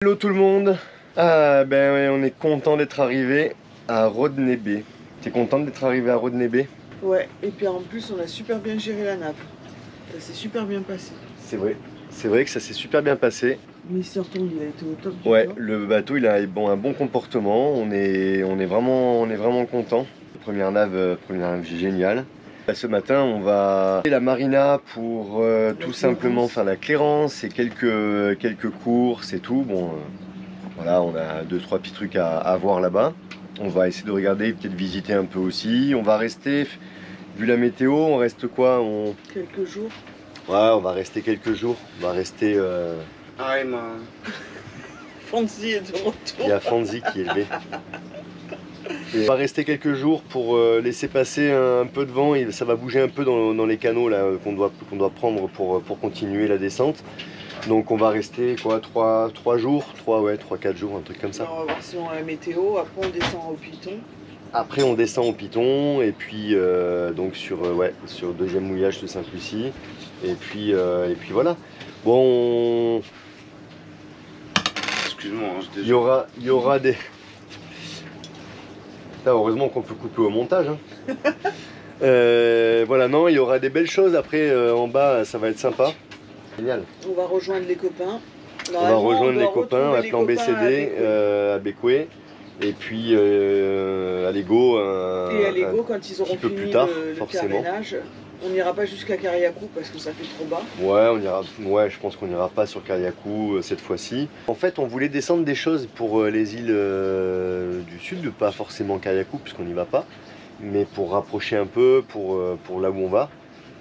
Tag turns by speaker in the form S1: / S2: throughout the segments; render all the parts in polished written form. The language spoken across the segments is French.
S1: Hello tout le monde. Ah ben ouais, on est content d'être arrivé à Rodney Bay. T'es contente d'être arrivé à Rodney Bay?
S2: Ouais, et puis en plus on a super bien géré la nave. Ça s'est super bien passé.
S1: C'est vrai que ça s'est super bien passé.
S2: Mais surtout il a été au top du
S1: Ouais,
S2: top.
S1: le bateau il a un bon comportement, on est vraiment content. Première nave géniale. Ce matin on va à la marina pour tout simplement faire la clairance et quelques courses et tout. Bon, voilà, on a 2-3 petits trucs à voir là-bas. On va essayer de regarder, peut-être visiter un peu aussi. On va rester, vu la météo, on reste quoi?
S2: Quelques jours.
S1: Ouais, on va rester quelques jours. On va rester...
S2: Fonzie est de retour.
S1: Il y a Fonzie qui est élevé. Et on va rester quelques jours pour laisser passer un peu de vent. Et ça va bouger un peu dans les canaux là qu'on doit prendre pour continuer la descente. Donc on va rester quoi, 3 jours, 3-4 jours, un truc comme ça.
S2: On va voir si on a la météo, après on descend au Piton.
S1: Après on descend au Piton et puis donc sur le deuxième mouillage de Sainte-Lucie. Et puis voilà. Bon,
S3: excuse-moi, hein,
S1: il y aura des... Là, heureusement qu'on peut couper au montage. Hein. Voilà, non, il y aura des belles choses. Après, en bas, ça va être sympa. Génial.
S2: On va rejoindre les copains.
S1: On va rejoindre les copains à Plan BCD, à Bécoué. Et puis à Lego.
S2: Et à Lego, quand ils auront fini
S1: plus tard,
S2: le carénage, on n'ira pas jusqu'à Kariakou parce que ça fait trop bas.
S1: Ouais, je pense qu'on n'ira pas sur Kariakou cette fois-ci. En fait, on voulait descendre des choses pour les îles du sud, pas forcément Kariakou puisqu'on n'y va pas, mais pour rapprocher un peu pour là où on va.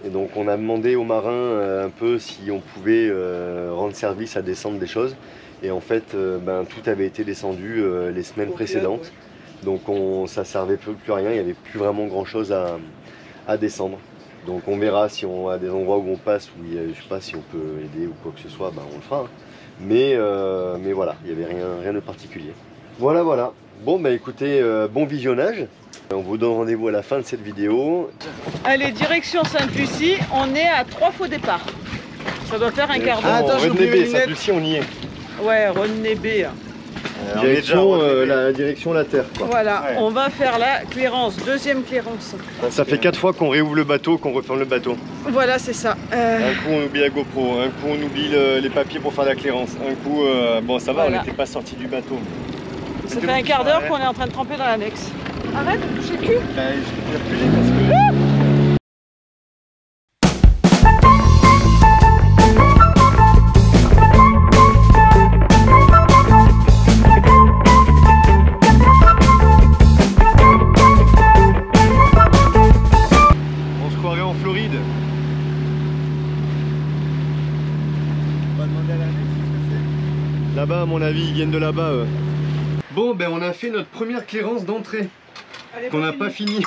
S1: Et donc on a demandé aux marins un peu si on pouvait rendre service à descendre des choses. Et en fait, tout avait été descendu les semaines précédentes. Ouais. Donc ça servait plus à rien, il n'y avait plus vraiment grand-chose à descendre. Donc on verra si on a des endroits où on passe, où je sais pas si on peut aider ou quoi que ce soit, on le fera. Hein. Mais voilà, il n'y avait rien de particulier. Voilà. Bon écoutez, bon visionnage. On vous donne rendez-vous à la fin de cette vidéo.
S2: Allez, direction Sainte-Lucie, on est à 3 faux départ. Ça doit faire un quart d'heure.
S1: Ah, attends, Rodney Bay, Sainte-Lucie, on y est.
S2: Ouais, Rodney Bay.
S1: Direction la terre quoi.
S2: Voilà, ouais. On va faire la clairance, deuxième clairance.
S1: Ça fait 4 fois qu'on réouvre le bateau, qu'on referme le bateau.
S2: Voilà, c'est ça.
S1: Un coup on oublie la GoPro, un coup on oublie les papiers pour faire la clairance, un coup, bon ça va, voilà. On n'était pas sorti du bateau.
S2: Ça fait un quart d'heure qu'on est en train de tremper dans l'annexe. Arrête de toucher le cul.
S1: Je vais reculer parce que... Là-bas, à mon avis, ils viennent de là-bas. Bon, on a fait notre première clairance d'entrée. Qu'on n'a pas fini.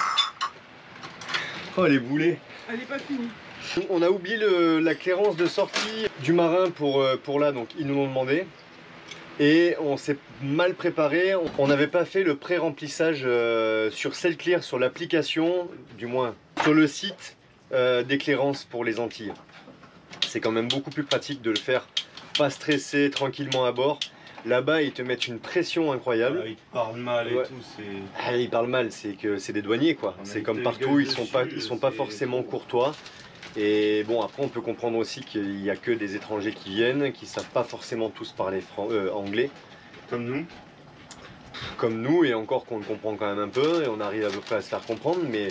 S1: Oh, les boulets.
S2: Elle n'est pas finie.
S1: On a oublié la clairance de sortie du marin pour là, donc ils nous l'ont demandé. Et on s'est mal préparé. On n'avait pas fait le pré-remplissage sur SailClear, sur l'application, du moins sur le site des clairances pour les Antilles. C'est quand même beaucoup plus pratique de le faire. Pas stressé, tranquillement à bord. Là-bas, ils te mettent une pression incroyable.
S3: Ils parlent mal et tout.
S1: Ils parlent mal, c'est que c'est des douaniers quoi. C'est comme partout, ils sont pas forcément courtois. Et bon, après, on peut comprendre aussi qu'il n'y a que des étrangers qui viennent, qui savent pas forcément tous parler anglais.
S3: Comme nous.
S1: Comme nous, et encore qu'on le comprend quand même un peu, et on arrive à peu près à se faire comprendre, mais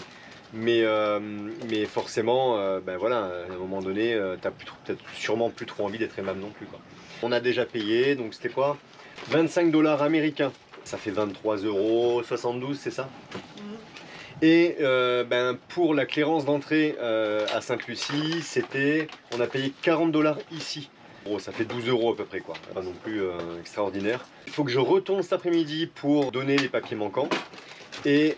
S1: forcément, voilà, à un moment donné, t'as peut-être sûrement plus trop envie d'être aimable non plus quoi. On a déjà payé, donc c'était quoi? 25 $ américains. Ça fait 23,72 €, c'est ça? Et pour la clairance d'entrée à Sainte-Lucie, on a payé 40 $ ici. Bon, ça fait 12 € à peu près quoi, pas non plus extraordinaire. Il faut que je retourne cet après-midi pour donner les papiers manquants. Et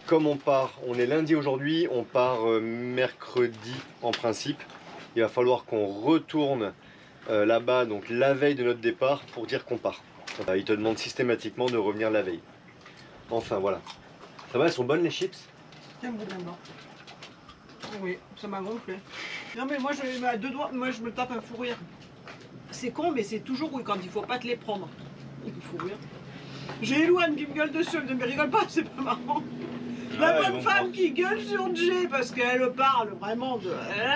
S1: comme on est lundi aujourd'hui, on part mercredi en principe. Il va falloir qu'on retourne là-bas, donc la veille de notre départ, pour dire qu'on part. Ils te demandent systématiquement de revenir la veille. Enfin voilà. Ça va, elles sont bonnes les chips?
S2: Tiens, bout là-bas. Oui, ça m'a gonflé. Non mais moi je mets à 2 doigts, moi je me tape un fou rire. C'est con mais c'est toujours oui quand il faut pas te les prendre.
S4: Il me faut rire. J'ai Elouane qui me gueule dessus, elle me dit mais rigole pas, c'est pas marrant. La bonne femme qui gueule sur Jay parce qu'elle parle vraiment de...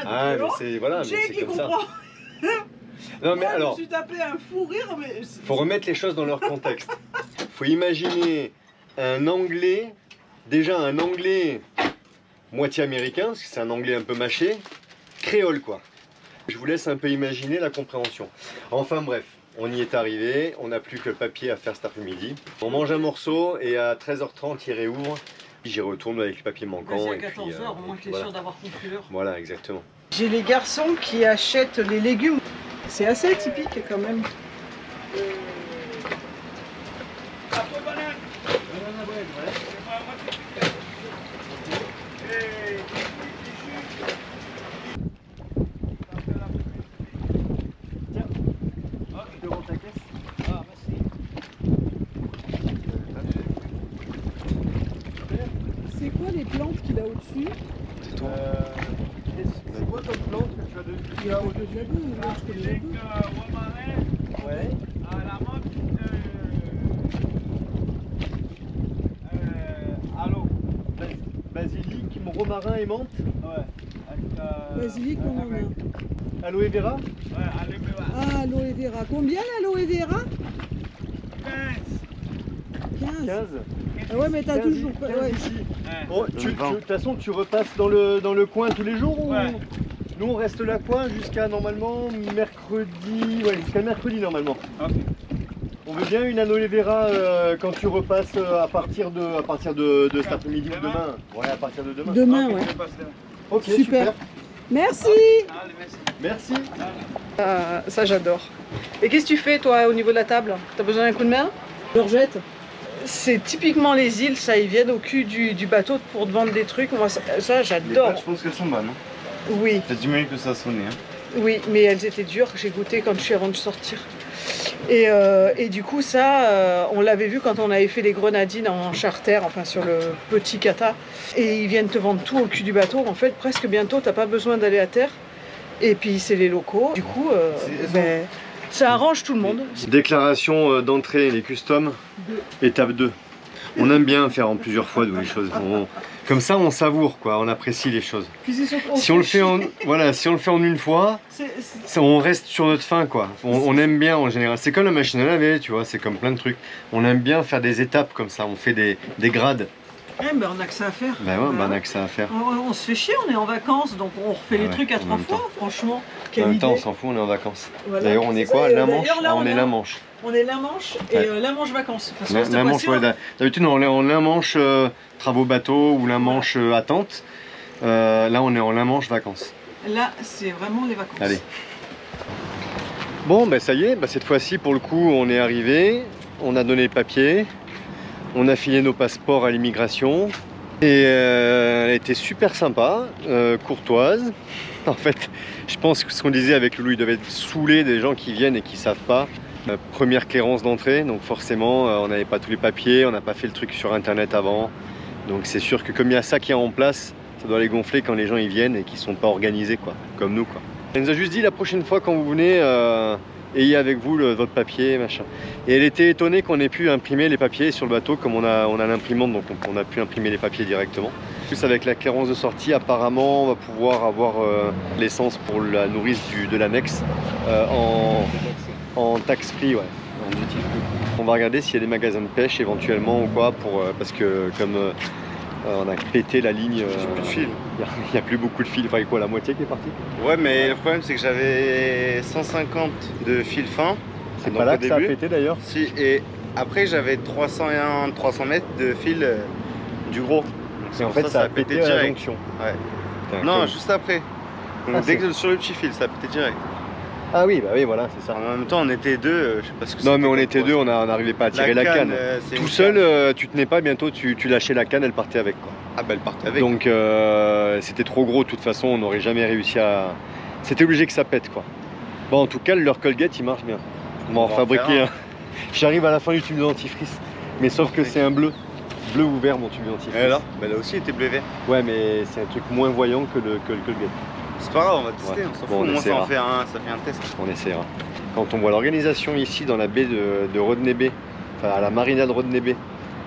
S1: Ah, mais c'est voilà, mais
S4: Jay
S1: c'est
S4: qui
S1: comme ça.
S4: comprend.
S1: Non, mais
S4: Moi,
S1: alors,
S4: je me suis tapé un fou rire, mais...
S1: faut remettre les choses dans leur contexte. Faut imaginer un Anglais, déjà un Anglais moitié américain, parce que c'est un Anglais un peu mâché, créole quoi. Je vous laisse un peu imaginer la compréhension. Enfin bref, on y est arrivé, on n'a plus que le papier à faire cet après-midi. On mange un morceau et à 13h30 il réouvre. J'y retourne avec le papier manquant.
S4: Vas-y, à
S1: et puis,
S4: 14h, au moins tu es
S1: voilà.
S4: sûr d'avoir compris l'heure.
S1: Voilà, exactement.
S4: J'ai les garçons qui achètent les légumes. C'est assez atypique quand même. C'est quoi les plantes qu'il a au-dessus?
S1: C'est toi. C'est quoi comme plante que tu as dessus?
S4: Il a au-dessus de la boue, là, je connais la boue.
S1: Ouais. Basilic, romarin et menthe.
S4: Basilic, on en a.
S1: Aloe vera.
S4: Ah, aloe vera. Combien l'aloe vera? 15.
S1: 15.
S4: Ah ouais, mais t'as
S1: 15
S4: toujours pas. Ouais.
S1: ici. Bon, de toute façon, tu repasses dans le coin tous les jours ou... Nous, on reste là quoi jusqu'à normalement mercredi. Ouais, jusqu'à mercredi normalement.
S3: Okay.
S1: On veut bien une aloe vera quand tu repasses à partir de cet après-midi ou demain. Ouais, à partir de demain.
S4: Demain, ouais.
S1: Ok,
S4: Super.
S1: super.
S4: Merci.
S1: Merci.
S4: Ça, j'adore. Et qu'est-ce que tu fais, toi, au niveau de la table? T'as besoin d'un coup de main? Georgette? C'est typiquement les îles, ça, ils viennent au cul du bateau pour te vendre des trucs. Moi, ça j'adore.
S3: Je pense qu'elles sont bonnes.
S4: Oui,
S3: T'as 10 minutes que ça a sonné.
S4: oui, mais elles étaient dures. J'ai goûté quand je suis avant de sortir. Et du coup, ça, on l'avait vu quand on avait fait les grenadines en charter, enfin sur le petit kata. Et ils viennent te vendre tout au cul du bateau. En fait, presque bientôt, t'as pas besoin d'aller à terre. Et puis, c'est les locaux. Du coup, ça arrange tout le monde.
S1: Déclaration d'entrée, les customs, étape 2. On aime bien faire en plusieurs fois les choses. Comme ça, on savoure, quoi, on apprécie les choses.
S4: Puis c'est surtout,
S1: Si on le fait en, voilà, si on le fait en une fois, on reste sur notre faim, quoi. On aime bien en général. C'est comme la machine à laver, tu vois, c'est comme plein de trucs. On aime bien faire des étapes comme ça, on fait des grades.
S4: Ouais, ben on a que ça à faire.
S1: Ben ouais, on a que ça à faire.
S4: On se fait chier, on est en vacances, donc on refait les trucs à 3 fois, franchement.
S1: En même temps, on s'en fout, on est en vacances.
S4: Voilà.
S1: D'ailleurs, on est
S4: C'est
S1: quoi?
S4: ça,
S1: La Manche?
S4: là,
S1: On est la Manche.
S4: On est la Manche et la Manche vacances. Parce que
S1: La Manche, ouais, d'habitude, on est en la Manche travaux bateau ou la Manche attente. Là, on est en la Manche vacances.
S4: Là, c'est vraiment les vacances.
S1: Allez. Bon, ben ça y est, cette fois-ci, pour le coup, on est arrivé. On a donné le papier. On a filé nos passeports à l'immigration. Et elle était super sympa, courtoise. En fait, je pense que ce qu'on disait avec Loulou, il devait être saoulé des gens qui viennent et qui savent pas. Première clairance d'entrée, donc forcément, on n'avait pas tous les papiers, on n'a pas fait le truc sur internet avant. Donc c'est sûr que comme il y a ça qui est en place, ça doit les gonfler quand les gens y viennent et qu'ils sont pas organisés, quoi, comme nous, quoi. Elle nous a juste dit la prochaine fois quand vous venez, ayez avec vous votre papier, machin. Et elle était étonnée qu'on ait pu imprimer les papiers sur le bateau, comme on a l'imprimante, donc on a pu imprimer les papiers directement. En plus, avec la clairance de sortie, apparemment, on va pouvoir avoir l'essence pour la nourrice de l'annexe en tax-free, ouais, en duty free. On va regarder s'il y a des magasins de pêche éventuellement ou quoi, parce que comme on a pété la ligne,
S3: Plus de fil.
S1: il n'y a plus beaucoup de fil. Enfin, quoi, la moitié qui est partie?
S3: Ouais, mais le problème c'est que j'avais 150 de fil fin.
S1: C'est
S3: donc
S1: pas là
S3: au
S1: que ça a
S3: début.
S1: pété d'ailleurs.
S3: Si, et après j'avais 300 mètres de fil du gros. Donc,
S1: Et en
S3: pour
S1: fait, ça a pété à la
S3: direct.
S1: jonction.
S3: Ouais.
S1: Putain,
S3: Non,
S1: comme-
S3: juste après. Donc,
S1: Ah,
S3: dès que sur le petit fil, ça a pété direct.
S1: Ah oui, bah oui, voilà, c'est ça.
S3: En même temps, on était deux, je sais pas ce que
S1: Non,
S3: c'était
S1: mais on
S3: comme
S1: était
S3: poids.
S1: deux, on n'arrivait pas à tirer la canne.
S3: c'est
S1: Tout
S3: une
S1: seul,
S3: canne.
S1: tu tenais pas, bientôt tu lâchais la canne, elle partait avec, quoi.
S3: Ah bah elle partait avec.
S1: Donc c'était trop gros, de toute façon, on n'aurait jamais réussi à... C'était obligé que ça pète, quoi. Bon, en tout cas, leur Colgate, il marche bien. On va en fabriquer un. J'arrive à la fin du tube de dentifrice, mais sauf que c'est un bleu. Bleu ou vert, mon tube de dentifrice.
S3: Et là, bah, là aussi, il était bleu vert.
S1: Ouais, mais c'est un truc moins voyant que le Colgate.
S3: C'est pas grave, on va tester,
S1: Ouais.
S3: on s'en
S1: Bon,
S3: fout.
S1: on
S3: Moi,
S1: essaiera.
S3: ça fait un test.
S1: On essaiera. quand on voit l'organisation ici dans la baie de Rodney Bay, enfin à la marina de Rodney Bay,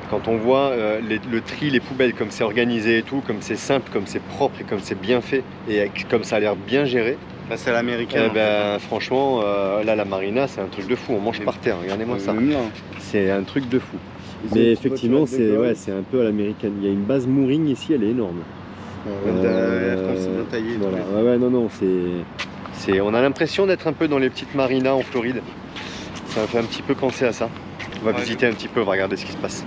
S1: quand on voit le tri, les poubelles, comme c'est organisé et tout, comme c'est simple, comme c'est propre et comme c'est bien fait, et comme ça a l'air bien géré,
S3: Là, c'est à l'américaine.
S1: eh ben, franchement, là la marina c'est un truc de fou, on mange par terre, regardez-moi ça.
S3: Même là.
S1: C'est un truc de fou.
S3: Ils
S1: Mais
S3: ont
S1: effectivement,
S3: trop de
S1: ouais, c'est un peu à l'américaine. Il y a une base mooring ici, elle est énorme.
S3: comme c'est bien taillé.
S1: Voilà. Ouais, non, non, on a l'impression d'être un peu dans les petites marinas en Floride. Ça me fait un petit peu penser à ça. On va visiter un petit peu, on va regarder ce qui se passe.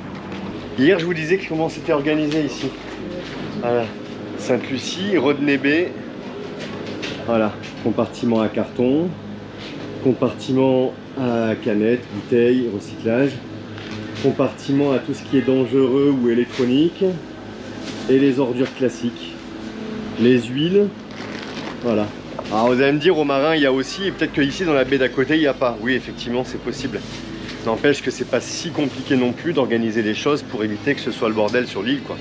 S1: Hier, je vous disais comment c'était organisé ici. Voilà. Sainte-Lucie, Rodney Bay. Voilà, compartiment à carton, compartiment à canettes, bouteilles, recyclage, compartiment à tout ce qui est dangereux ou électronique, et les ordures classiques, les huiles, voilà. Alors vous allez me dire, au marin il y a aussi, et peut-être qu'ici dans la baie d'à côté il n'y a pas. Oui, effectivement c'est possible. N'empêche que c'est pas si compliqué non plus d'organiser les choses pour éviter que ce soit le bordel sur l'île, quoi.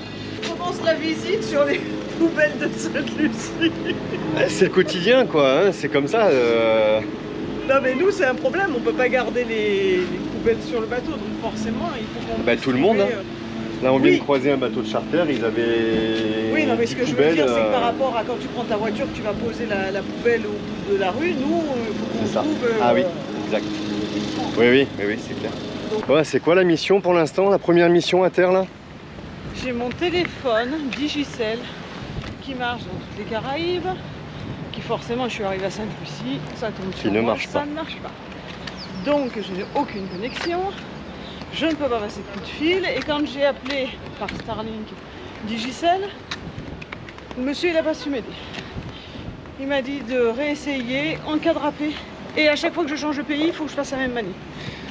S4: On commence la visite sur les poubelles de Sainte-Lucie.
S1: C'est le quotidien, quoi, hein, c'est comme ça.
S4: Non mais nous c'est un problème, on peut pas garder les poubelles sur le bateau, donc forcément il faut qu'on...
S1: Bah, tout le monde, hein. Là on vient
S4: Oui.
S1: de croiser un bateau de charter, ils avaient...
S4: Oui, non mais ce
S1: 10
S4: que je veux
S1: poubelles,
S4: dire, c'est que par rapport à quand tu prends ta voiture, tu vas poser la poubelle au bout de la rue, nous, il faut qu'on
S1: C'est ça.
S4: trouve...
S1: Ah oui, exact. Oui, c'est clair. Ouais, c'est quoi la mission pour l'instant, la première mission à terre là?
S2: J'ai mon téléphone Digicel qui marche dans toutes les Caraïbes, qui forcément, je suis arrivée à Sainte-Lucie, ça tombe sur
S1: ne
S2: moi,
S1: marche
S2: ça
S1: pas.
S2: ne marche pas. Donc, je n'ai aucune connexion, je ne peux pas passer de coup de fil, et quand j'ai appelé par Starlink Digicel, le monsieur il n'a pas su m'aider. Il m'a dit de réessayer en cas de râpé, et à chaque fois que je change de pays, il faut que je fasse la même manip.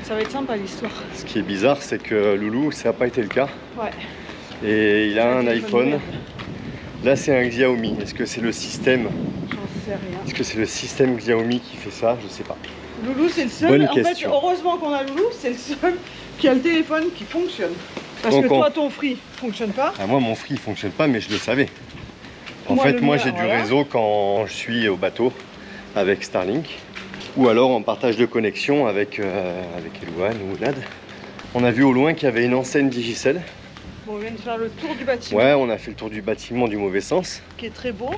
S2: Ça va être sympa l'histoire.
S1: Ce qui est bizarre, c'est que Loulou, ça n'a pas été le cas.
S2: Ouais.
S1: Et il a un
S2: téléphone
S1: iPhone.
S2: merde.
S1: Là, c'est un Xiaomi. Est-ce que c'est le système?
S2: J'en sais rien.
S1: Est-ce que c'est le système Xiaomi qui fait ça? Je sais pas.
S2: Loulou, c'est le seul.
S1: Bonne
S2: en fait,
S1: question.
S2: heureusement qu'on a Loulou, c'est le seul qui a le téléphone qui fonctionne. Parce
S1: Donc
S2: que toi, ton Free fonctionne pas.
S1: Ah, moi, mon Free, il fonctionne pas, mais je le savais. En
S2: Moi,
S1: fait,
S2: le
S1: moi,
S2: mien,
S1: j'ai du
S2: voilà.
S1: réseau quand je suis au bateau avec Starlink. Ou alors en partage de connexion avec Elouane ou Nad. On a vu au loin qu'il y avait une enseigne Digicel.
S2: Bon, on vient de faire le tour du bâtiment,
S1: Ouais, on a fait le tour du bâtiment du mauvais sens.
S2: qui est très beau.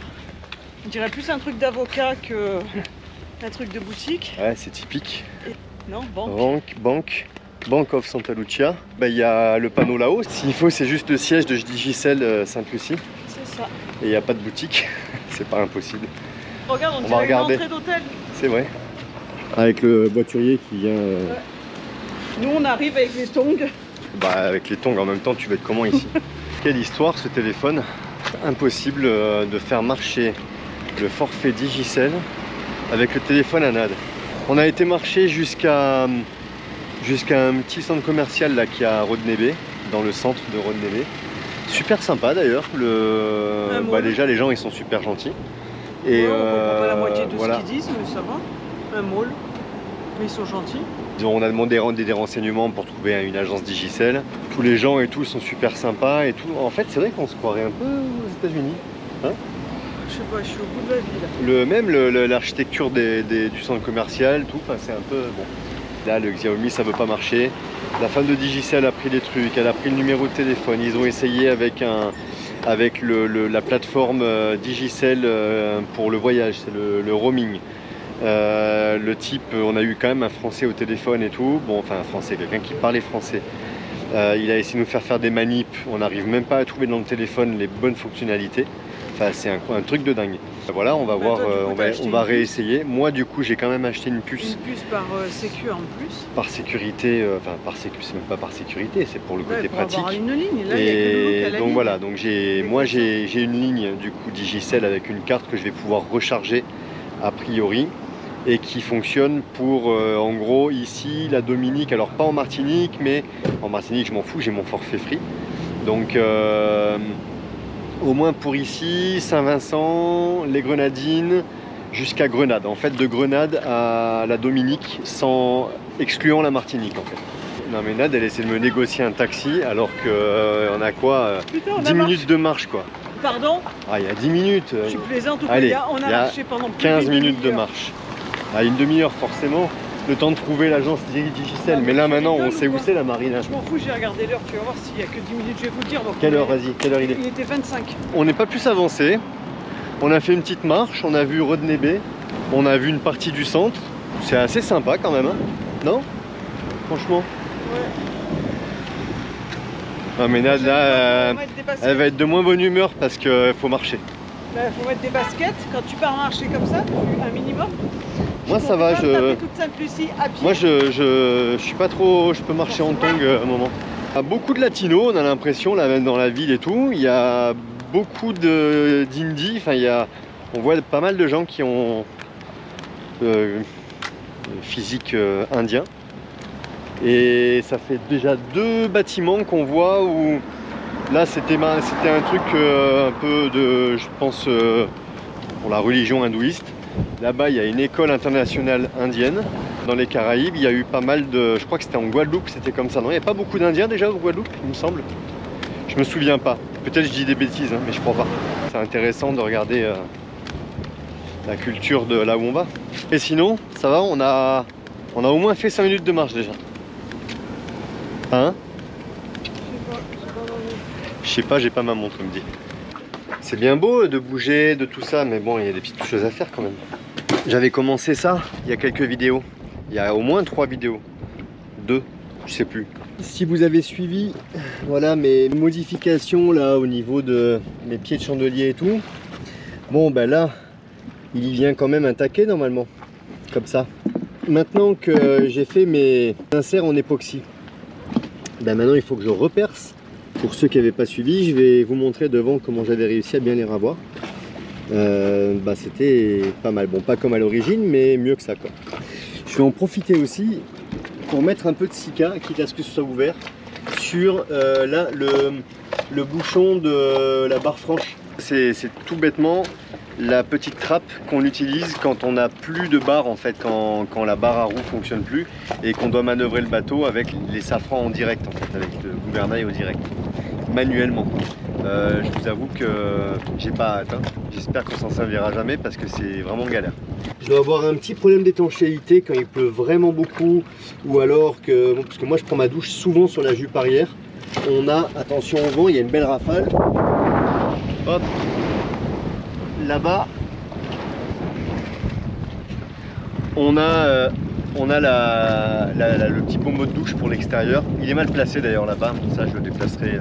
S2: On dirait plus un truc d'avocat que un truc de boutique.
S1: Ouais, c'est typique.
S2: Non, banque.
S1: Bank of Santa Lucia. Bah, il y a le panneau là-haut. S'il faut, c'est juste le siège de Digicel Sainte-Lucie.
S2: C'est ça.
S1: Et il n'y a pas de boutique. C'est pas impossible.
S2: Regarde, on
S1: va
S2: dirait une
S1: regarder.
S2: entrée d'hôtel.
S1: C'est vrai. Avec le voiturier qui vient.
S2: Nous, on arrive avec les tongs.
S1: Bah, avec les tongs en même temps, tu vas être comment ici? Quelle histoire ce téléphone. Impossible de faire marcher le forfait Digicel avec le téléphone à NAD. On a été marcher jusqu'à un petit centre commercial là qui est à Rodney Bay, dans le centre de Rodney Bay. Super sympa d'ailleurs. Bah, déjà les gens ils sont super gentils. Et
S2: Ouais, on comprend pas la moitié de
S1: voilà.
S2: ce qu'ils disent, mais ça va. Un mall. Mais ils sont gentils.
S1: On a demandé des renseignements pour trouver une agence Digicel. Tous les gens et tout sont super sympas et tout. En fait, c'est vrai qu'on se croirait un peu aux États-Unis.
S2: Je sais pas, je suis au bout de la ville.
S1: Même l'architecture du centre commercial, tout, enfin, c'est un peu bon. Là, le Xiaomi, ça veut pas marcher. La femme de Digicel a pris les trucs, elle a pris le numéro de téléphone. Ils ont essayé avec la plateforme Digicel pour le voyage, c'est le roaming. Le type, on a eu quand même un Français au téléphone et tout. Bon, enfin un Français, quelqu'un qui parlait français. Il a essayé de nous faire des manips. On n'arrive même pas à trouver dans le téléphone les bonnes fonctionnalités. Enfin, c'est un truc de dingue. Voilà, on va voir,
S2: toi, du coup,
S1: on va réessayer. Moi, du coup, j'ai quand même acheté une puce.
S2: Une puce par sécu en plus.
S1: Par sécurité, enfin par sécu, c'est même pas par sécurité, c'est pour le côté
S2: pour
S1: pratique.
S2: avoir une ligne. Là, il y a que Loulou qui a la
S1: donc
S2: ligne.
S1: voilà, donc j'ai une ligne du coup Digicel avec une carte que je vais pouvoir recharger a priori et qui fonctionne pour en gros ici la Dominique, alors pas en Martinique, mais en Martinique je m'en fous, j'ai mon forfait free. Donc au moins pour ici, Saint-Vincent, les Grenadines, jusqu'à Grenade. En fait, de Grenade à la Dominique, excluant la Martinique en fait. Non mais Nad, elle essaie de me négocier un taxi alors qu'on a quoi
S2: Putain, on a
S1: 10
S2: marché.
S1: minutes de marche quoi.
S2: Pardon,
S1: Ah, il y a 10 minutes.
S2: je plaisante ou pas,
S1: Allez,
S2: on
S1: il
S2: a
S1: y a
S2: marché pendant plus
S1: 15
S2: d'une
S1: minutes de
S2: demi-heure.
S1: marche. À une demi-heure forcément. le temps de trouver l'agence Digicel. Mais là maintenant on sait où c'est la marine.
S2: Je m'en fous, j'ai regardé l'heure, tu vas voir s'il y a que 10 minutes, je vais vous dire. Donc
S1: Quelle heure, vas-y, quelle heure il est?
S2: Il était 25.
S1: On n'est pas plus avancé. On a fait une petite marche, on a vu Rodney Bay, on a vu une partie du centre. C'est assez sympa quand même, hein? Non? Franchement.
S2: Ouais.
S1: Ah mais là, elle va être de moins bonne humeur parce qu'il faut marcher.
S2: Là, il faut mettre des baskets quand tu pars marcher comme ça, un minimum.
S1: Moi ça va,
S2: toute Sainte-Lucie à pied.
S1: Moi je suis pas trop, je peux marcher en tongs à un moment. Il y a beaucoup de latinos, on a l'impression là même dans la ville et tout. Il y a beaucoup d'indies, enfin on voit pas mal de gens qui ont physique indien. Et ça fait déjà 2 bâtiments qu'on voit où là c'était un truc un peu de, je pense, pour la religion hindouiste. Là-bas il y a une école internationale indienne. Dans les Caraïbes, il y a eu pas mal de, je crois que c'était en Guadeloupe, c'était comme ça. Non, il n'y a pas beaucoup d'Indiens déjà au Guadeloupe, il me semble. Je me souviens pas. Peut-être je dis des bêtises, hein, mais je crois pas. C'est intéressant de regarder la culture de là où on va. Et sinon, ça va, on a au moins fait 5 minutes de marche déjà. Hein? Je sais pas, j'ai pas ma montre, me dit. C'est bien beau de bouger, de tout ça, mais bon, il y a des petites choses à faire quand même. J'avais commencé ça il y a quelques vidéos. Il y a au moins 3 vidéos. 2, je sais plus. Si vous avez suivi, voilà mes modifications là au niveau de mes pieds de chandelier et tout. Bon ben là, il y vient quand même un taquet normalement. Comme ça. Maintenant que j'ai fait mes inserts en époxy, ben maintenant il faut que je reperce. Pour ceux qui n'avaient pas suivi, je vais vous montrer devant comment j'avais réussi à bien les ravoir. Bah c'était pas mal, bon pas comme à l'origine mais mieux que ça quoi. Je vais en profiter aussi pour mettre un peu de silica, quitte à ce que ce soit ouvert, sur là le bouchon de la barre franche. C'est tout bêtement la petite trappe qu'on utilise quand on n'a plus de barre en fait, quand la barre à roue fonctionne plus et qu'on doit manœuvrer le bateau avec les safrans en direct en fait, avec le gouvernail au direct, manuellement. Je vous avoue que j'ai pas hâte, hein. J'espère qu'on s'en servira jamais parce que c'est vraiment galère. Je dois avoir un petit problème d'étanchéité quand il pleut vraiment beaucoup ou alors que, parce que moi je prends ma douche souvent sur la jupe arrière. On a, attention au vent, il y a une belle rafale. Hop, là-bas, on a le petit pommeau de douche pour l'extérieur. Il est mal placé d'ailleurs là-bas, ça je le déplacerai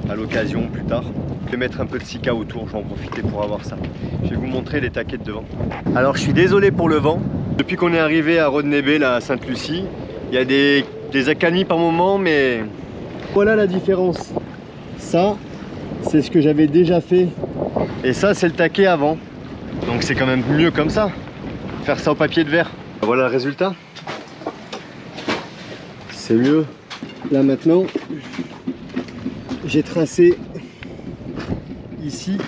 S1: à l'occasion plus tard. Je vais mettre un peu de silica autour, je vais en profiter pour avoir ça. Je vais vous montrer les taquets de devant. Alors je suis désolé pour le vent. Depuis qu'on est arrivé à Rodney Bay, là, à Sainte-Lucie, il y a des accalmies par moment, mais voilà la différence. Ça, c'est ce que j'avais déjà fait. Et ça, c'est le taquet avant. Donc c'est quand même mieux comme ça. Faire ça au papier de verre. Voilà le résultat. C'est mieux. Là maintenant, j'ai tracé ici.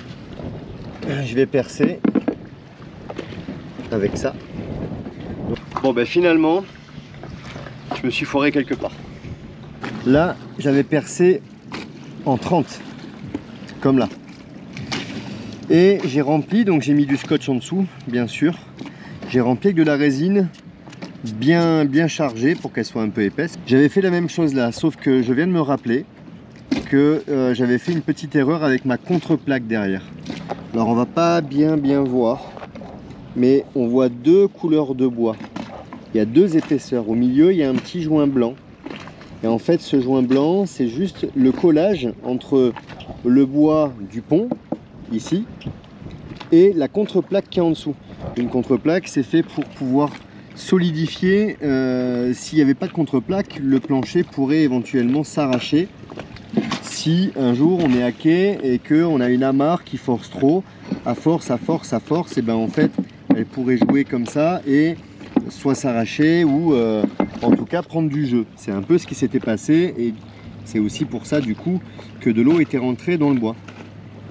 S1: Je vais percer avec ça. Bon ben finalement, je me suis foiré quelque part. Là, j'avais percé en 30, comme là. Et j'ai rempli, donc j'ai mis du scotch en dessous, bien sûr. J'ai rempli avec de la résine bien chargée pour qu'elle soit un peu épaisse. J'avais fait la même chose là, sauf que je viens de me rappeler que j'avais fait une petite erreur avec ma contreplaque derrière. Alors on va pas bien voir, mais on voit 2 couleurs de bois. Il y a 2 épaisseurs. Au milieu, il y a un petit joint blanc. Et en fait, ce joint blanc, c'est juste le collage entre le bois du pont, ici, et la contreplaque qui est en dessous. Une contreplaque, c'est fait pour pouvoir solidifier. S'il n'y avait pas de contreplaque, le plancher pourrait éventuellement s'arracher si un jour on est à quai et qu'on a une amarre qui force trop, à force, et ben en fait, elle pourrait jouer comme ça et soit s'arracher ou en tout cas prendre du jeu. C'est un peu ce qui s'était passé et c'est aussi pour ça du coup que de l'eau était rentrée dans le bois,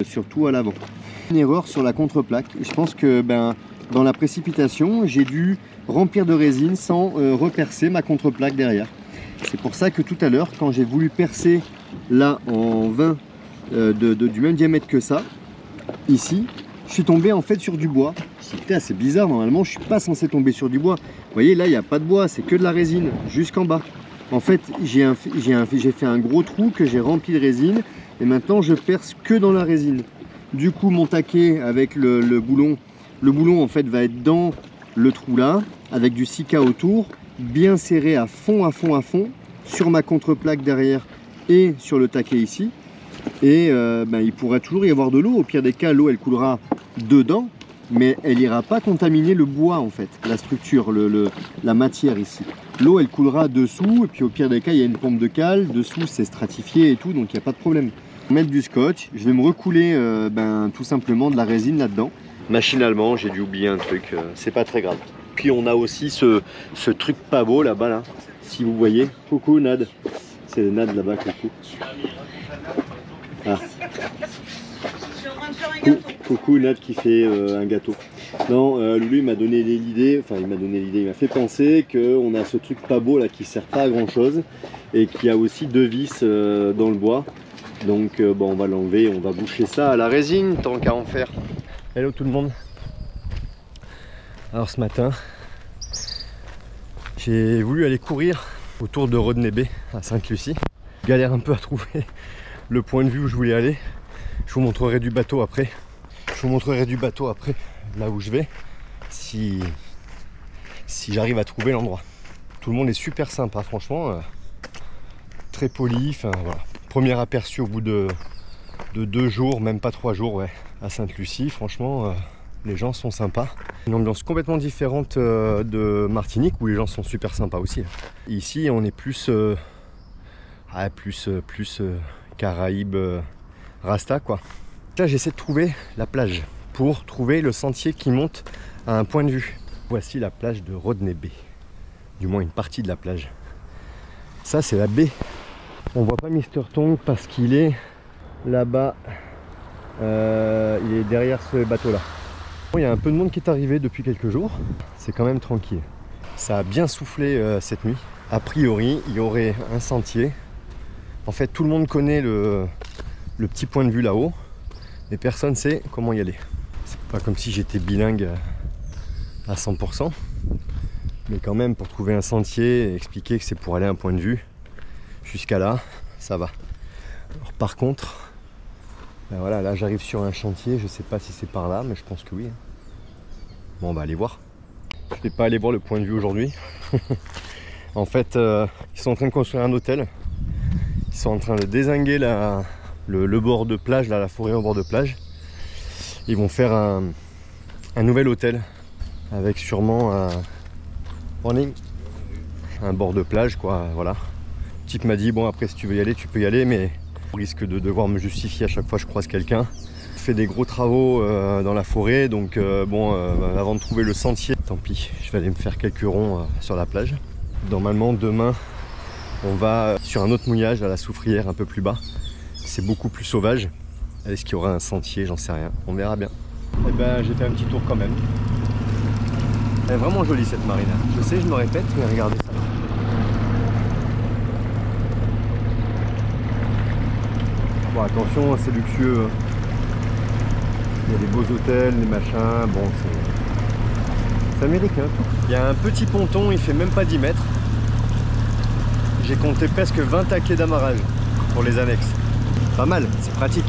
S1: surtout à l'avant. Une erreur sur la contreplaque. Je pense que dans la précipitation, j'ai dû remplir de résine sans repercer ma contreplaque derrière. C'est pour ça que tout à l'heure, quand j'ai voulu percer là en 20 du même diamètre que ça, ici, je suis tombé en fait sur du bois. C'est bizarre, normalement je suis pas censé tomber sur du bois. Vous voyez, là, il n'y a pas de bois, c'est que de la résine, jusqu'en bas. En fait, j'ai fait un gros trou que j'ai rempli de résine et maintenant je perce que dans la résine. Du coup, mon taquet avec le boulon en fait va être dans le trou là, avec du sika autour, bien serré à fond, sur ma contreplaque derrière et sur le taquet ici. Et il pourrait toujours y avoir de l'eau. Au pire des cas, l'eau elle coulera dedans, mais elle n'ira pas contaminer le bois en fait, la structure, la matière ici. L'eau elle coulera dessous et puis au pire des cas il y a une pompe de cale, dessous c'est stratifié et tout, donc il n'y a pas de problème. Je vais mettre du scotch, je vais me recouler tout simplement de la résine là-dedans. Machinalement j'ai dû oublier un truc, c'est pas très grave. Puis on a aussi ce truc pas beau là-bas là, si vous voyez. Coucou Nad, c'est Nad là-bas, coucou. Ah. Coucou Nad qui fait un gâteau. Non, Loulou m'a donné l'idée, il m'a fait penser qu'on a ce truc pas beau là qui sert pas à grand chose et qui a aussi 2 vis dans le bois. Donc on va l'enlever, on va boucher ça à la résine tant qu'à en faire. Hello tout le monde. Alors ce matin, j'ai voulu aller courir autour de Rodney à Sainte-Lucie. Galère un peu à trouver le point de vue où je voulais aller. Je vous montrerai du bateau après. Là où je vais, si j'arrive à trouver l'endroit. Tout le monde est super sympa, franchement, très poli. Voilà. Premier aperçu au bout de 2 jours, même pas 3 jours, ouais, à Sainte-Lucie. Franchement, les gens sont sympas. Une ambiance complètement différente de Martinique où les gens sont super sympas aussi. Ici, on est plus Caraïbes, Rasta quoi. Là, j'essaie de trouver la plage pour trouver le sentier qui monte à un point de vue. Voici la plage de Rodney Bay, du moins une partie de la plage. Ça c'est la baie. On voit pas Mr Tong parce qu'il est là-bas, il est derrière ce bateau là. Bon, il y a un peu de monde qui est arrivé depuis quelques jours, c'est quand même tranquille. Ça a bien soufflé cette nuit. A priori il y aurait un sentier. En fait tout le monde connaît le petit point de vue là-haut, mais personne sait comment y aller. C'est pas comme si j'étais bilingue à 100%, mais quand même pour trouver un sentier et expliquer que c'est pour aller à un point de vue, jusqu'à là, ça va. Alors, par contre, voilà, là j'arrive sur un chantier, je sais pas si c'est par là, mais je pense que oui. Bon, on va aller voir. Je vais pas aller voir le point de vue aujourd'hui. En fait, ils sont en train de construire un hôtel. Ils sont en train de dézinguer le bord de plage, là, la forêt au bord de plage. Ils vont faire un nouvel hôtel avec sûrement un bord de plage quoi, voilà. Le type m'a dit bon après si tu veux y aller tu peux y aller, mais on risque de devoir me justifier à chaque fois que je croise quelqu'un. Je fais des gros travaux dans la forêt, donc avant de trouver le sentier, tant pis, je vais aller me faire quelques ronds sur la plage. Normalement demain on va sur un autre mouillage à la Soufrière un peu plus bas. C'est beaucoup plus sauvage. Est-ce qu'il y aura un sentier? J'en sais rien. On verra bien. Et ben j'ai fait un petit tour quand même. Elle est vraiment jolie cette marina. Je sais, je me répète, mais regardez ça. Bon attention, c'est luxueux. Il y a des beaux hôtels, des machins. Bon, c'est américain tout. Il y a un petit ponton, il fait même pas 10 mètres. J'ai compté presque 20 taquets d'amarrage pour les annexes. Pas mal, c'est pratique.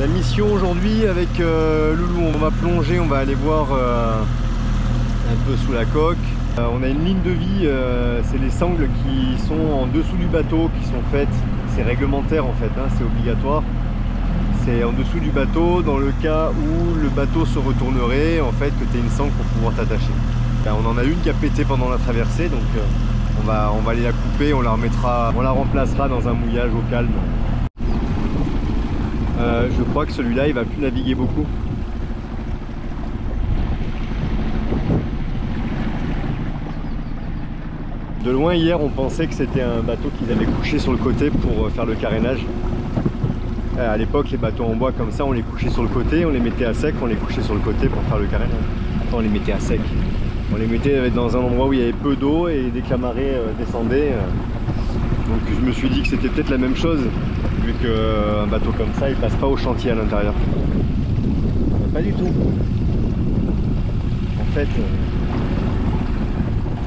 S1: La mission aujourd'hui avec Loulou, on va plonger, on va aller voir un peu sous la coque. On a une ligne de vie, c'est les sangles qui sont en dessous du bateau qui sont faites. C'est réglementaire en fait, hein, c'est obligatoire. C'est en dessous du bateau dans le cas où le bateau se retournerait, en fait que tu aies une sangle pour pouvoir t'attacher. On en a une qui a pété pendant la traversée, donc on va aller la couper, on la remplacera dans un mouillage au calme. Je crois que celui-là il va plus naviguer beaucoup. De loin hier on pensait que c'était un bateau qu'ils avaient couché sur le côté pour faire le carénage. À l'époque les bateaux en bois comme ça on les couchait sur le côté, on les mettait à sec, on les couchait sur le côté pour faire le carénage. Enfin on les mettait à sec. On les mettait dans un endroit où il y avait peu d'eau et dès que la marée descendait. Donc je me suis dit que c'était peut-être la même chose, vu qu'un bateau comme ça il passe pas au chantier à l'intérieur. Pas du tout. En fait,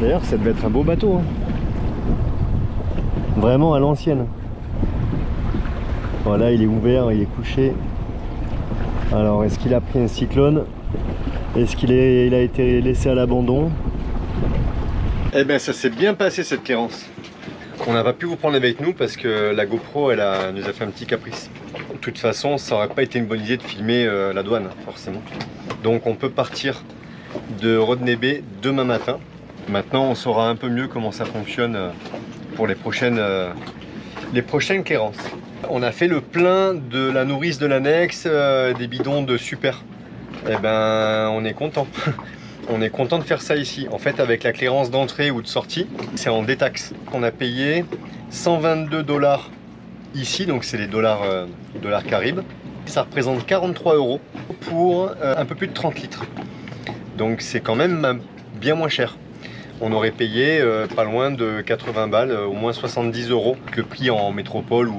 S1: D'ailleurs, ça devait être un beau bateau. Hein. Vraiment à l'ancienne. Voilà, il est ouvert, il est couché. Alors, est-ce qu'il a pris un cyclone? Est-ce qu'il a été laissé à l'abandon? Eh bien, ça s'est bien passé cette clearance. On n'a pas pu vous prendre avec nous parce que la GoPro nous a fait un petit caprice. De toute façon, ça n'aurait pas été une bonne idée de filmer la douane, forcément. Donc on peut partir de Rodney Bay demain matin. Maintenant, on saura un peu mieux comment ça fonctionne pour les prochaines clearances. On a fait le plein de la nourrice de l'annexe, des bidons de super. Eh ben, on est content. On est content de faire ça ici. En fait, avec la clearance d'entrée ou de sortie, c'est en détaxe. On a payé 122 $ ici, donc c'est les dollars caribes. Ça représente 43 € pour un peu plus de 30 litres. Donc c'est quand même bien moins cher. On aurait payé pas loin de 80 balles, au moins 70 € que prix en métropole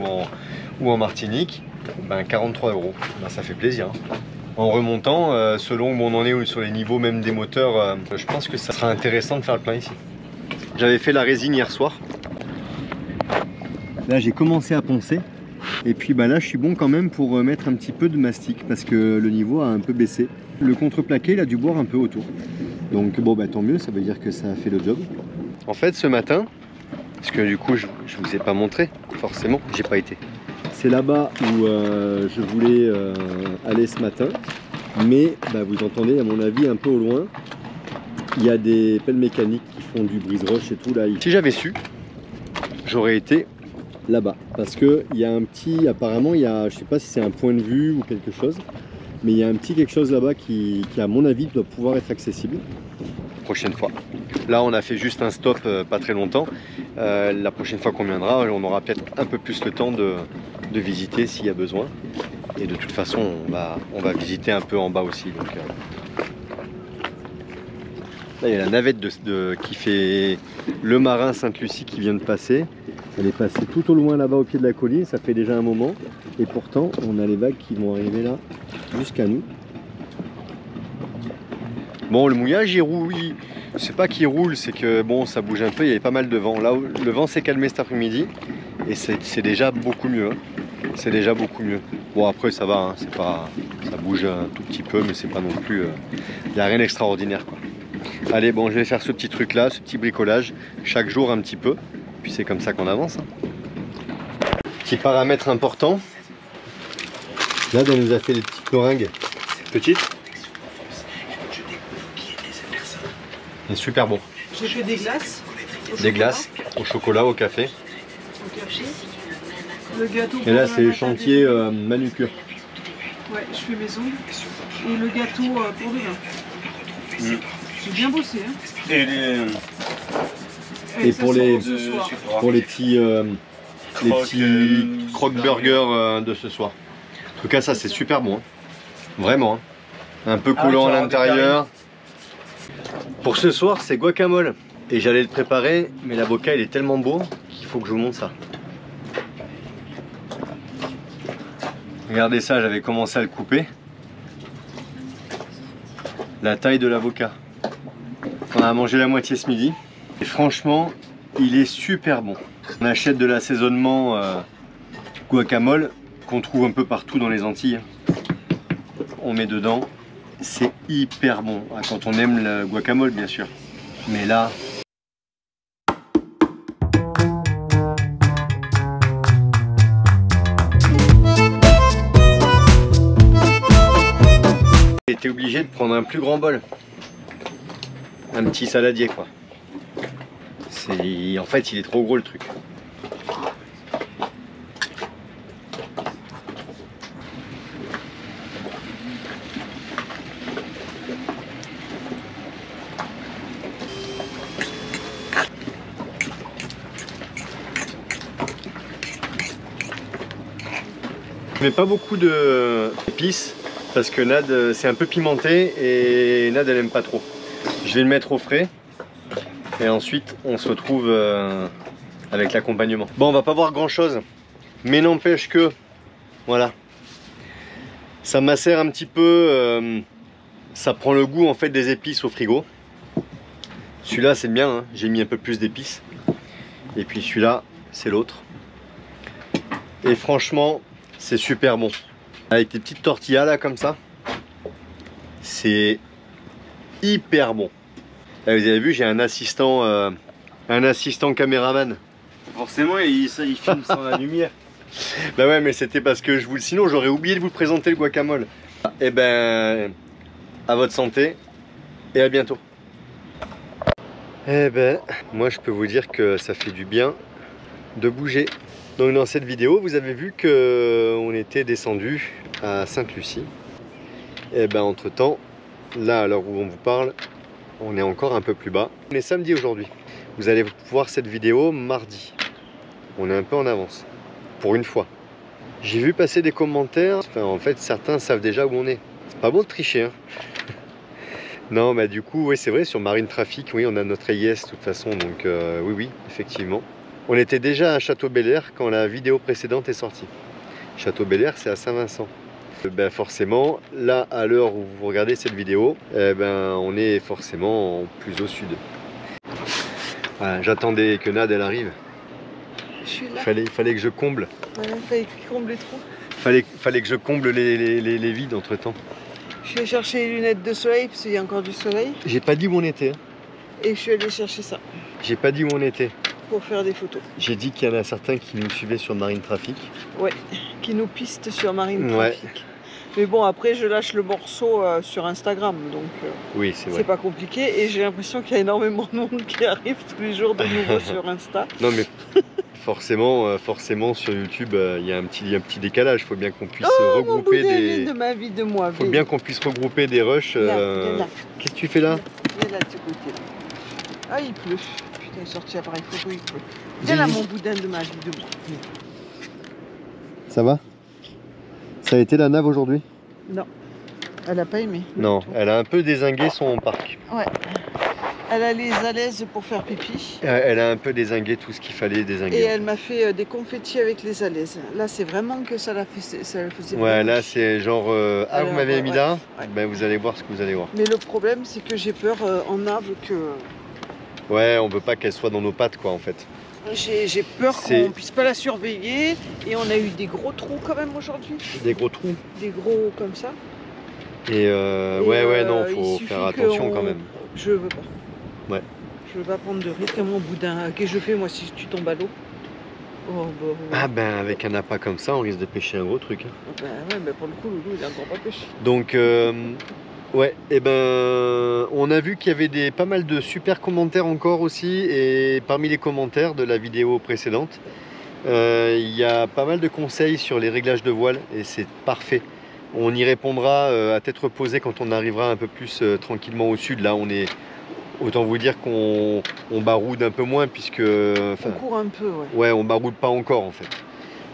S1: ou en Martinique. Ben 43 €, ben, ça fait plaisir. Hein. En remontant, selon où on en est ou sur les niveaux même des moteurs, je pense que ça sera intéressant de faire le plein ici. J'avais fait la résine hier soir. Là j'ai commencé à poncer. Et puis bah là je suis bon quand même pour mettre un petit peu de mastic parce que le niveau a un peu baissé. Le contreplaqué il a dû boire un peu autour. Donc bon bah tant mieux, ça veut dire que ça a fait le job. En fait ce matin, parce que du coup je vous ai pas montré, forcément, j'ai pas été. C'est là-bas où je voulais aller ce matin, mais bah, vous entendez à mon avis un peu au loin, il y a des pelles mécaniques qui font du brise-roche et tout là. Si j'avais su, j'aurais été là-bas, parce que il y a un petit, apparemment il y a, je sais pas si c'est un point de vue ou quelque chose, mais il y a un petit quelque chose là-bas qui à mon avis doit pouvoir être accessible. Prochaine fois. Là on a fait juste un stop pas très longtemps. La prochaine fois qu'on viendra, on aura peut-être un peu plus le temps de visiter s'il y a besoin. Et de toute façon on va visiter un peu en bas aussi. Donc, là il y a la navette qui fait le marin Sainte-Lucie qui vient de passer. Elle est passée tout au loin là-bas au pied de la colline, ça fait déjà un moment. Et pourtant on a les vagues qui vont arriver là jusqu'à nous. Bon, le mouillage il roule, c'est pas qu'il roule, c'est que bon ça bouge un peu, il y avait pas mal de vent. Là le vent s'est calmé cet après-midi et c'est déjà beaucoup mieux. Hein. C'est déjà beaucoup mieux. Bon après ça va, hein, c'est pas, ça bouge un tout petit peu, mais c'est pas non plus, il n'y a rien d'extraordinaire quoi. Allez bon, je vais faire ce petit truc là, ce petit bricolage, chaque jour un petit peu, puis c'est comme ça qu'on avance. Hein. Petit paramètre important. Là on nous a fait des petites meringues petites. C'est super bon.
S2: J'ai fait des glaces.
S1: Des glaces au chocolat, au café.
S2: Le gâteau.
S1: Et là c'est le chantier manucure.
S2: Ouais, je fais mes ongles. Et le gâteau pour demain. J'ai bien bossé. Hein.
S1: Et pour les petits croque-burgers de ce soir. En tout cas ça c'est super bon. Hein. Vraiment. Hein. Un peu collant à l'intérieur. Pour ce soir c'est guacamole. Et j'allais le préparer, mais l'avocat il est tellement beau qu'il faut que je vous montre ça. Regardez ça, j'avais commencé à le couper. La taille de l'avocat. On a mangé la moitié ce midi. Et franchement, il est super bon. On achète de l'assaisonnement guacamole qu'on trouve un peu partout dans les Antilles. On met dedans. C'est hyper bon. Quand on aime le guacamole, bien sûr. Mais là... J'ai été obligé de prendre un plus grand bol. Un petit saladier quoi. En fait il est trop gros le truc. Je mets pas beaucoup d'épices parce que Nad c'est un peu pimenté et Nad elle aime pas trop. Je vais le mettre au frais et ensuite on se retrouve avec l'accompagnement. Bon on va pas voir grand chose mais n'empêche que voilà, ça macère un petit peu, ça prend le goût en fait des épices au frigo Celui-là c'est le mien, hein. J'ai mis un peu plus d'épices. Et puis celui-là, c'est l'autre. Et franchement, c'est super bon. Avec des petites tortillas là comme ça. C'est hyper bon. Là, vous avez vu, j'ai un assistant caméraman. Forcément, il filme sans la lumière. Bah ouais, mais c'était parce que sinon j'aurais oublié de vous présenter le guacamole. Et ben, à votre santé et à bientôt. Eh ben, moi je peux vous dire que ça fait du bien de bouger. Donc dans cette vidéo, vous avez vu que on était descendu à Sainte-Lucie. Et ben entre temps, là à l'heure où on vous parle, on est encore un peu plus bas. On est samedi aujourd'hui. Vous allez voir cette vidéo mardi. On est un peu en avance, pour une fois. J'ai vu passer des commentaires. Enfin, en fait, certains savent déjà où on est. C'est pas bon de tricher, hein. Non, bah du coup, oui, c'est vrai, sur Marine Trafic, oui, on a notre AIS de toute façon, donc oui, effectivement. On était déjà à Château-Bel-Air quand la vidéo précédente est sortie. Château-Bel-Air, c'est à Saint-Vincent. Ben forcément, là, à l'heure où vous regardez cette vidéo, ben, on est forcément plus au sud. Voilà, j'attendais que Nad, elle arrive.
S2: Je suis là.
S1: Fallait que je comble.
S2: Ouais, fallait combler trop.
S1: Fallait que je comble les vides entre temps.
S2: Je suis allée chercher les lunettes de soleil parce qu'il y a encore du soleil.
S1: J'ai pas dit où on était. Hein.
S2: Et je suis allée chercher ça
S1: J'ai pas dit où on était.
S2: pour faire des photos.
S1: J'ai dit qu'il y en a certains qui nous suivaient sur Marine Trafic.
S2: Ouais, qui nous pistent sur Marine
S1: Ouais.
S2: Trafic. Mais bon, après, je lâche le morceau sur Instagram, donc
S1: Oui, c'est vrai.
S2: c'est pas compliqué. Et j'ai l'impression qu'il y a énormément de monde qui arrive tous les jours de nouveau sur Insta.
S1: Non mais forcément sur YouTube, il y a un petit décalage. Il faut bien qu'on puisse
S2: Mon
S1: regrouper
S2: boudin
S1: des.
S2: de ma vie de moi.
S1: Faut bien qu'on puisse regrouper des rushs.
S2: Là, viens là.
S1: Qu'est-ce que tu fais là?
S2: Viens là de ce côté-là. Ah, il pleut. Putain, j'ai sorti l'appareil photo, il pleut. Viens là, mon boudin de ma vie de moi.
S1: Ça va? Ça a été la nave aujourd'hui?
S2: Non, elle a pas aimé.
S1: Non, elle a un peu dézingué son parc.
S2: Ouais. Elle a les alaises pour faire pipi.
S1: Elle a un peu dézingué tout ce qu'il fallait dézinguer.
S2: Et elle m'a fait des confettis avec les alaises. Là, c'est vraiment que ça la faisait.
S1: Ouais, là c'est genre ah vous
S2: Alors,
S1: m'avez mis
S2: ouais,
S1: là,
S2: ouais.
S1: ben vous allez voir ce que vous allez voir.
S2: Mais le problème, c'est que j'ai peur en nave que.
S1: Ouais, on veut pas qu'elle soit dans nos pattes quoi en fait.
S2: J'ai peur
S1: C'est-
S2: qu'on puisse pas la surveiller. Et on a eu des gros trous quand même aujourd'hui.
S1: Des gros trous.
S2: Des gros comme ça.
S1: Et, ouais non,
S2: il
S1: faut
S2: suffit
S1: faire attention
S2: qu'on-
S1: quand même.
S2: Je veux pas.
S1: Ouais.
S2: Je veux pas prendre de risque à mon boudin. Qu'est-ce que je fais moi si tu tombes à l'eau? Oh bah.
S1: Ah ben avec un appât comme ça, on risque de pêcher un gros truc. Hein.
S2: Bah ouais, mais pour le coup, Loulou, il a encore pas pêché.
S1: Donc ouais, et ben on a vu qu'il y avait pas mal de super commentaires encore aussi, et parmi les commentaires de la vidéo précédente, il y a pas mal de conseils sur les réglages de voile et c'est parfait. On y répondra à tête reposée quand on arrivera un peu plus tranquillement au sud. Là on est, autant vous dire qu'on baroude un peu moins puisque...
S2: On court un peu, ouais.
S1: Ouais, on baroude pas encore en fait.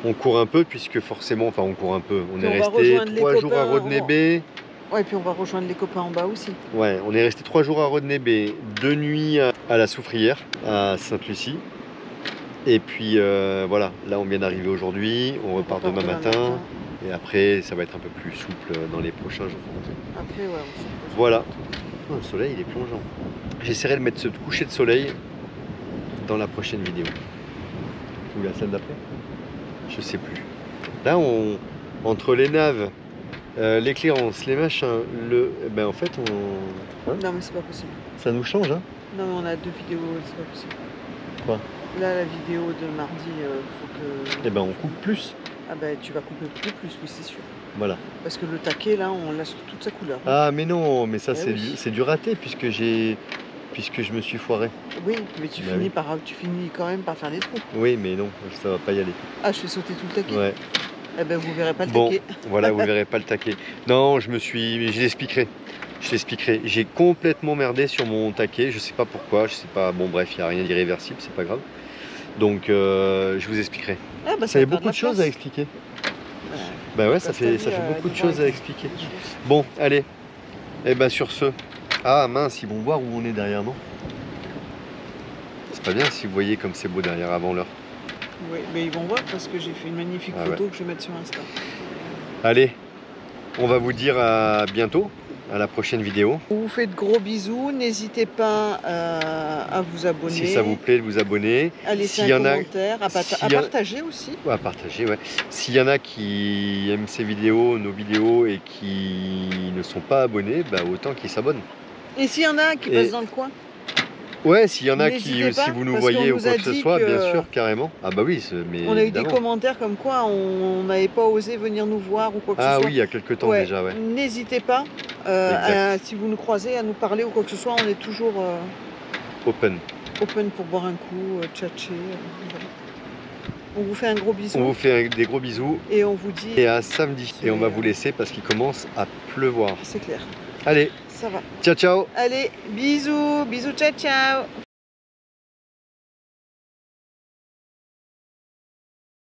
S1: On court un peu puisque forcément, enfin on court un peu. On
S2: Puis
S1: est
S2: on va
S1: resté
S2: rejoindre les
S1: 3 jours à
S2: copains,
S1: Rodney Bay.
S2: Ouais, puis on va rejoindre les copains en bas aussi.
S1: Ouais, on est resté 3 jours à Rodney Bay, 2 nuits à la Soufrière, à Sainte-Lucie. Et puis voilà, là on vient d'arriver aujourd'hui, on repart demain matin. Et après, ça va être un peu plus souple dans les prochains jours.
S2: Après, ouais, on s'en pose.
S1: Voilà. Oh, le soleil, il est plongeant. J'essaierai de mettre ce coucher de soleil dans la prochaine vidéo. Ou la celle d'après? Je sais plus. Là, entre les naves, l'éclairance, les machins, ben en fait, hein,
S2: Non, mais c'est pas possible.
S1: ça nous change. Hein.
S2: Non, mais on a 2 vidéos, c'est pas possible.
S1: Quoi?
S2: Là, la vidéo de mardi, faut que.
S1: Et ben on coupe plus.
S2: Ah, bah, tu vas couper beaucoup plus, oui, c'est sûr.
S1: Voilà.
S2: Parce que le taquet, là, on l'a sur toute sa couleur.
S1: Ah mais non, mais ça
S2: Eh oui.
S1: c'est du raté puisque je me suis foiré.
S2: Oui, mais tu,
S1: Bah
S2: finis
S1: oui.
S2: tu finis quand même par faire des trous.
S1: Oui, mais non, ça va pas y aller.
S2: Ah, je fais sauter tout le taquet.
S1: Ouais.
S2: Eh ben, vous verrez pas le
S1: Bon,
S2: taquet.
S1: voilà, vous verrez pas le taquet. Non, je l'expliquerai. Je l'expliquerai. J'ai complètement merdé sur mon taquet. Je sais pas pourquoi. Je sais pas. Bon, bref, il n'y a rien d'irréversible, c'est pas grave. Donc, je vous expliquerai.
S2: Ah, bah,
S1: Ça fait
S2: va faire
S1: beaucoup de choses
S2: place.
S1: à expliquer.
S2: Ouais.
S1: Bah ouais, ça
S2: Parce
S1: fait
S2: que lui,
S1: beaucoup de
S2: devant,
S1: choses à
S2: il-
S1: expliquer. Bon, allez. Et ben sur ce. Ah mince, ils vont voir où on est derrière, non? C'est pas bien si vous voyez comme c'est beau derrière avant l'heure.
S2: Oui, mais ils vont voir parce que j'ai fait une magnifique
S1: Ah
S2: photo que je vais mettre sur Insta.
S1: Allez, on va vous dire à bientôt. à la prochaine vidéo.
S4: On vous fait de gros bisous. N'hésitez pas à vous abonner.
S1: Si ça vous plaît, de vous abonner.
S4: À laisser
S1: S'il y
S4: un
S1: en a-
S4: commentaire, à
S1: s'il y a-
S4: partager aussi.
S1: Ouais, à partager, ouais. S'il y en a qui aiment ces vidéos, nos vidéos, et qui ne sont pas abonnés, bah autant qu'ils s'abonnent.
S4: Et s'il y en a qui
S1: Et-
S4: passent dans le coin,
S1: Ouais, s'il y en a qui,
S4: N'hésitez pas,
S1: si vous nous
S4: parce
S1: voyez
S4: qu'on
S1: ou
S4: nous
S1: quoi
S4: a
S1: que ce
S4: dit
S1: soit,
S4: que-
S1: bien sûr, carrément. Ah bah oui, mais
S4: on a eu des
S1: évidemment.
S4: commentaires comme quoi on n'avait pas osé venir nous voir ou quoi que ce
S1: Ah
S4: soit.
S1: oui, il y a quelques temps
S4: Ouais,
S1: déjà, ouais.
S4: N'hésitez pas, si vous nous croisez, à nous parler ou quoi que ce soit. On est toujours
S1: Open.
S4: open pour boire un coup, tchatcher. Voilà. On vous fait un gros bisou
S1: On vous fait des gros bisous
S4: et on vous dit,
S1: et à samedi. Et on va vous laisser parce qu'il commence à pleuvoir.
S4: c'est clair,
S1: Allez,
S4: ça va.
S1: ciao ciao.
S4: Allez, bisous, bisous, ciao, ciao.